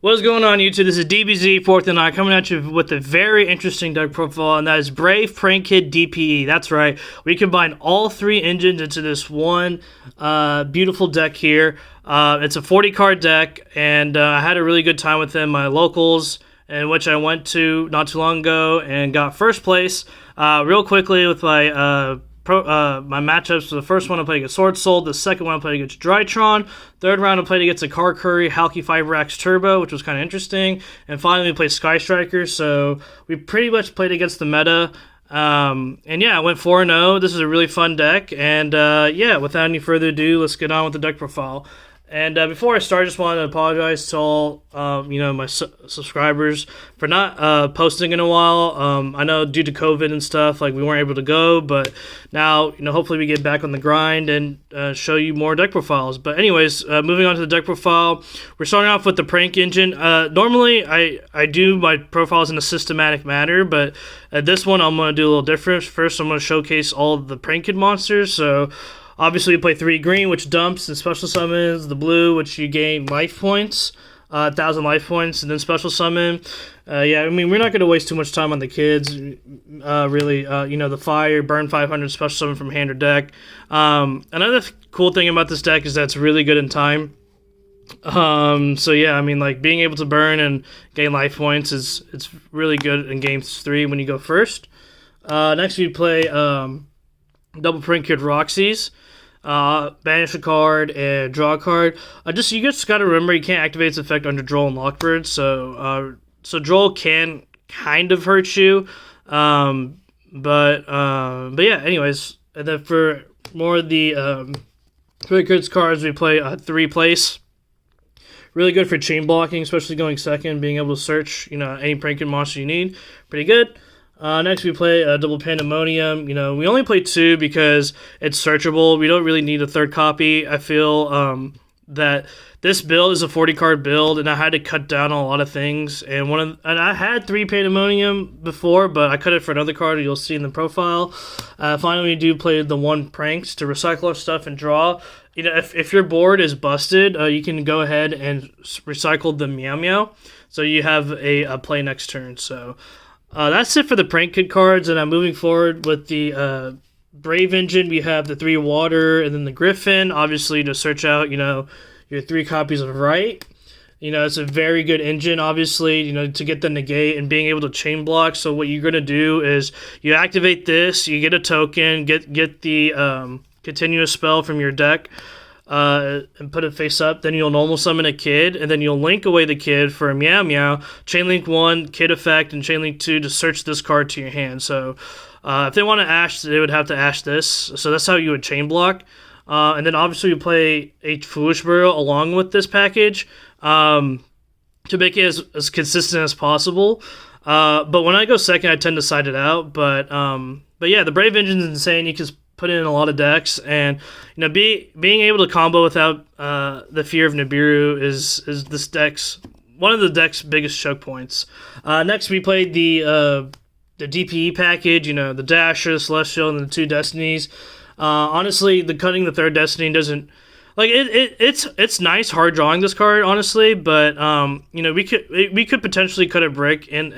What's going on, YouTube? This is DBZ 4th and I coming at you with a very interesting deck profile, and that is Brave Prank-Kid DPE. That's right. We combine all three engines into this one beautiful deck here. It's a 40-card deck, and I had a really good time with them. My locals, in which I went to not too long ago and got first place. Real quickly with my my matchups. So the first one I played against Swordsoul, the second one I played against Drytron, third round I played against a Karakuri Halky Fiberax Turbo, which was kind of interesting, and finally we played Sky Striker, so we pretty much played against the meta, and yeah, I went 4-0. This is a really fun deck, and yeah, without any further ado, let's get on with the deck profile. And before I start, I just wanted to apologize to all, my subscribers for not posting in a while. I know due to COVID and stuff, like we weren't able to go, but now, hopefully we get back on the grind and show you more deck profiles. But anyways, moving on to the deck profile, we're starting off with the Prank engine. Normally, I do my profiles in a systematic manner, but this one I'm going to do a little different. First, I'm going to showcase all of the Prank-Kid monsters. So obviously, we play 3 green, which dumps and special summons. The blue, which you gain life points, 1,000 life points, and then special summon. Yeah, I mean, we're not going to waste too much time on the kids. Really, the fire, burn 500, special summon from hand or deck. Another cool thing about this deck is that it's really good in time. So yeah, I mean, like being able to burn and gain life points it's really good in games 3 when you go first. Next, we play double Prank-Kids Rocksies. Banish a card and draw a card. You just gotta remember you can't activate its effect under Droll and Lockbird, so Droll can kind of hurt you, but yeah. Anyways, and then for more of the Prank-Kids cards, we play 3 place. Really good for chain blocking, especially going second, being able to search any Prank-Kid monster you need. Pretty good. Next, we play double Pandemonium. We only play 2 because it's searchable. We don't really need a third copy. I feel that this build is a 40-card build, and I had to cut down on a lot of things. And I had 3 Pandemonium before, but I cut it for another card. You'll see in the profile. Finally, we do play the 1 Pranks to recycle our stuff and draw. If your board is busted, you can go ahead and recycle the Meow Meow, so you have a play next turn. So that's it for the Prank-Kid cards, and I'm moving forward with the Brave engine. We have the 3 water, and then the Gryphon, obviously to search out, your 3 copies of Rite. It's a very good engine, obviously, to get the negate and being able to chain block. So what you're going to do is you activate this, you get a token, get the continuous spell from your deck, and put it face up. Then you'll normal summon a kid, and then you'll link away the kid for a Meow Meow, chain link 1, kid effect, and chain link 2 to search this card to your hand. So if they want to ash, they would have to ash this. So that's how you would chain block. And then obviously you play a Foolish Burial along with this package to make it as consistent as possible. But when I go second, I tend to side it out. But yeah, the Brave engine is insane. You can put in a lot of decks, and being able to combo without the fear of Nibiru is this deck's one of the deck's biggest choke points. Next, we played the DPE package. The Dasher, Celestial, and the 2 Destinies. Honestly, cutting the 3rd Destiny doesn't like it's nice hard drawing this card, honestly, but we could potentially cut a brick in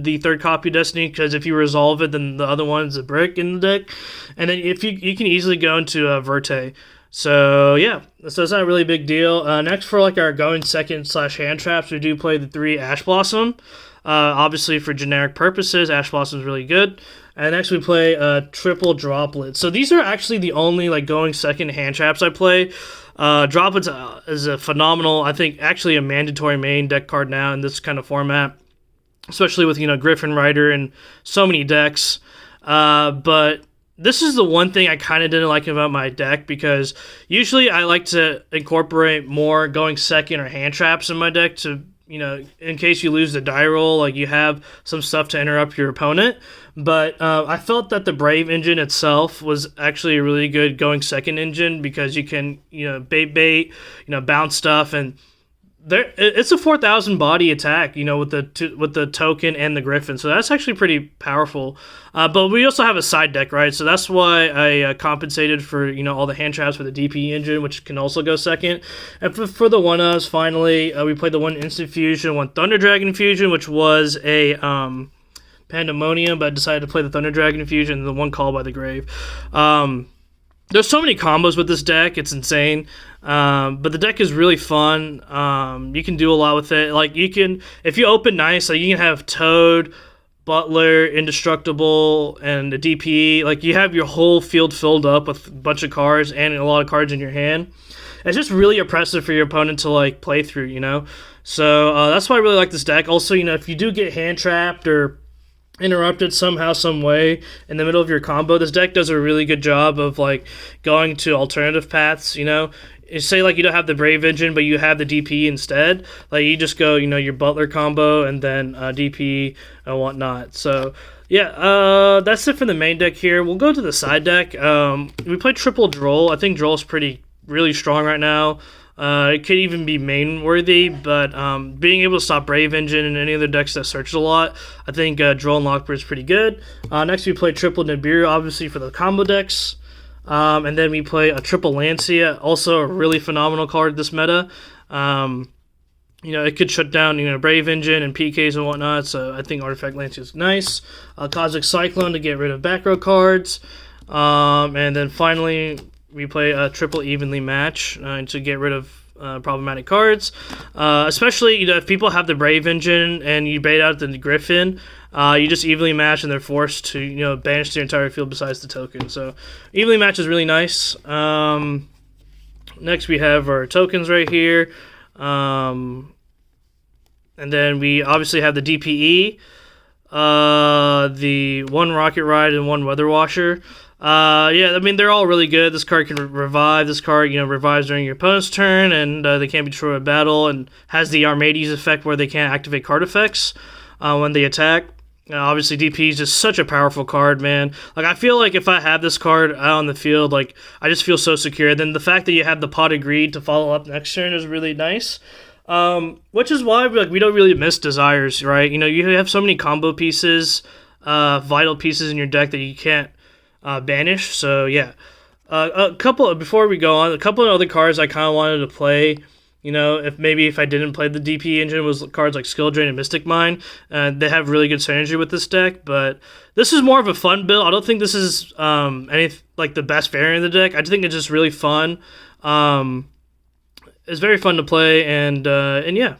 the 3rd copy Destiny, because if you resolve it, then the other one's a brick in the deck, and then if you can easily go into Verte. So yeah, so it's not a really big deal. Next, for like our going second / hand traps, we do play the 3 Ash Blossom. Obviously for generic purposes, Ash Blossom is really good. And next we play triple Droplet. So these are actually the only going second hand traps I play. Droplets is a phenomenal, I think actually a mandatory main deck card now in this kind of format, especially with Gryphon Rider and so many decks. But this is the one thing I kind of didn't like about my deck, because usually I like to incorporate more going second or hand traps in my deck to, in case you lose the die roll, you have some stuff to interrupt your opponent. But I felt that the Brave engine itself was actually a really good going second engine, because you can, bait, bounce stuff, and it's a 4,000 body attack, with the token and the Gryphon, so that's actually pretty powerful. But we also have a side deck, right? So that's why I compensated for all the hand traps for the DP engine, which can also go second. And for the 1-ofs, finally, we played the 1 instant fusion, 1 Thunder Dragon fusion, which was a Pandemonium, but I decided to play the Thunder Dragon fusion and the 1 Call by the Grave. There's so many combos with this deck, it's insane. But the deck is really fun. You can do a lot with it. Like, if you open nice, like, you can have Toad, Butler, Indestructible, and a DP. Like, you have your whole field filled up with a bunch of cards and a lot of cards in your hand. It's just really oppressive for your opponent to, like, play through, So that's why I really like this deck. Also, if you do get hand trapped or interrupted somehow, some way in the middle of your combo, this deck does a really good job of, like, going to alternative paths. Say, like, you don't have the Brave engine, but you have the DP instead. Like, you just go, your Butler combo and then DP and whatnot. So yeah, that's it for the main deck here. We'll go to the side deck. We played triple Droll. I think Droll's really strong right now. It could even be main worthy, but being able to stop Brave Engine and any other decks that search a lot, I think Droll and Lockbird is pretty good. Next we play triple Nibiru, obviously for the combo decks. And then we play a triple Lancia, also a really phenomenal card this meta. It could shut down, Brave Engine and PKs and whatnot, so I think Artifact Lancia is nice. Cosmic Cyclone to get rid of back row cards. And then finally, we play a triple Evenly Match to get rid of problematic cards. Especially, if people have the Brave Engine and you bait out the Gryphon, you just evenly match and they're forced to, banish their entire field besides the token. So, evenly match is really nice. Next, we have our tokens right here. And then we obviously have the DPE, the 1 Rocket Ride, and 1 Weather Washer. They're all really good. This card can revive. This card, revives during your opponent's turn, and they can't be destroyed in battle, and has the Armades effect where they can't activate card effects when they attack. Obviously, DP is just such a powerful card, man. Like, I feel like if I have this card out on the field, like, I just feel so secure. Then the fact that you have the Pot of Greed to follow up next turn is really nice. Which is why we don't really miss Desires, right? You have so many combo pieces, vital pieces in your deck that you can't banish. So yeah, before we go on, a couple of other cards I kind of wanted to play. If I didn't play the DP engine, was cards like Skill Drain and Mystic Mine. They have really good synergy with this deck, but this is more of a fun build. I don't think this is the best variant of the deck. I just think it's just really fun. It's very fun to play, and yeah.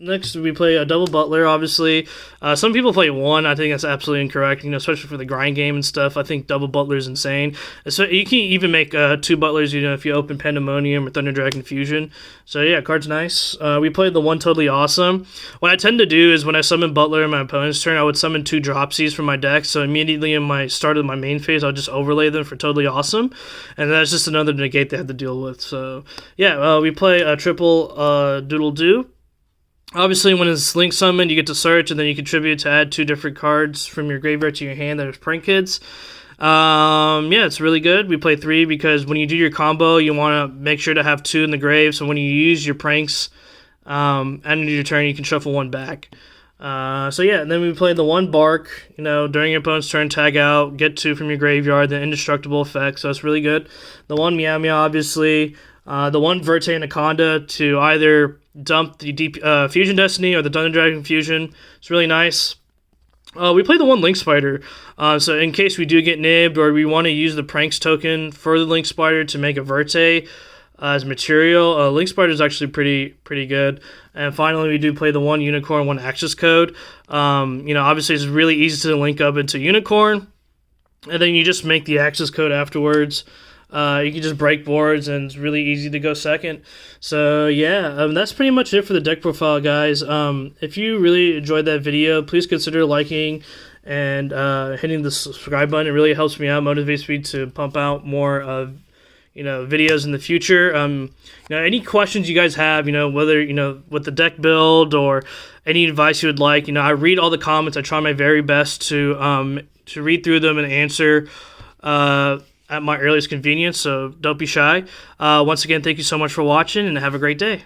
Next, we play a double Butler, obviously. Some people play 1. I think that's absolutely incorrect, especially for the grind game and stuff. I think double Butler is insane. So you can even make 2 Butlers, if you open Pandemonium or Thunder Dragon Fusion. So yeah, card's nice. We played the 1 Totally Awesome. What I tend to do is when I summon Butler in my opponent's turn, I would summon 2 Dropsies from my deck. So immediately in my start of my main phase, I'll just overlay them for Totally Awesome. And that's just another negate they have to deal with. So yeah, we play a triple Doodle Doo. Obviously, when it's Link Summoned, you get to search, and then you contribute to add 2 different cards from your graveyard to your hand that is Prank-Kids. It's really good. We play 3 because when you do your combo, you want to make sure to have 2 in the grave, so when you use your pranks end your turn, you can shuffle 1 back. And then we play the 1 Bark, during your opponent's turn, tag out, get 2 from your graveyard, the indestructible effect, so it's really good. The 1 Meow Meow, obviously. The 1 Verte Anaconda to either dump the Fusion Destiny or the Thunder Dragon Fusion. It's really nice. We play the 1 Link Spider. So in case we do get nibbed or we want to use the Pranks token for the Link Spider to make a Verte as material, Link Spider is actually pretty good. And finally, we do play the 1 Unicorn, 1 Accesscode. Obviously it's really easy to link up into Unicorn. And then you just make the Accesscode afterwards. You can just break boards, and it's really easy to go second. So yeah, that's pretty much it for the deck profile, guys. If you really enjoyed that video, please consider liking and hitting the subscribe button. It really helps me out, motivates me to pump out more videos in the future. Any questions you guys have, whether with the deck build or any advice you would like, I read all the comments. I try my very best to read through them and answer at my earliest convenience, so don't be shy. Once again, thank you so much for watching, and have a great day.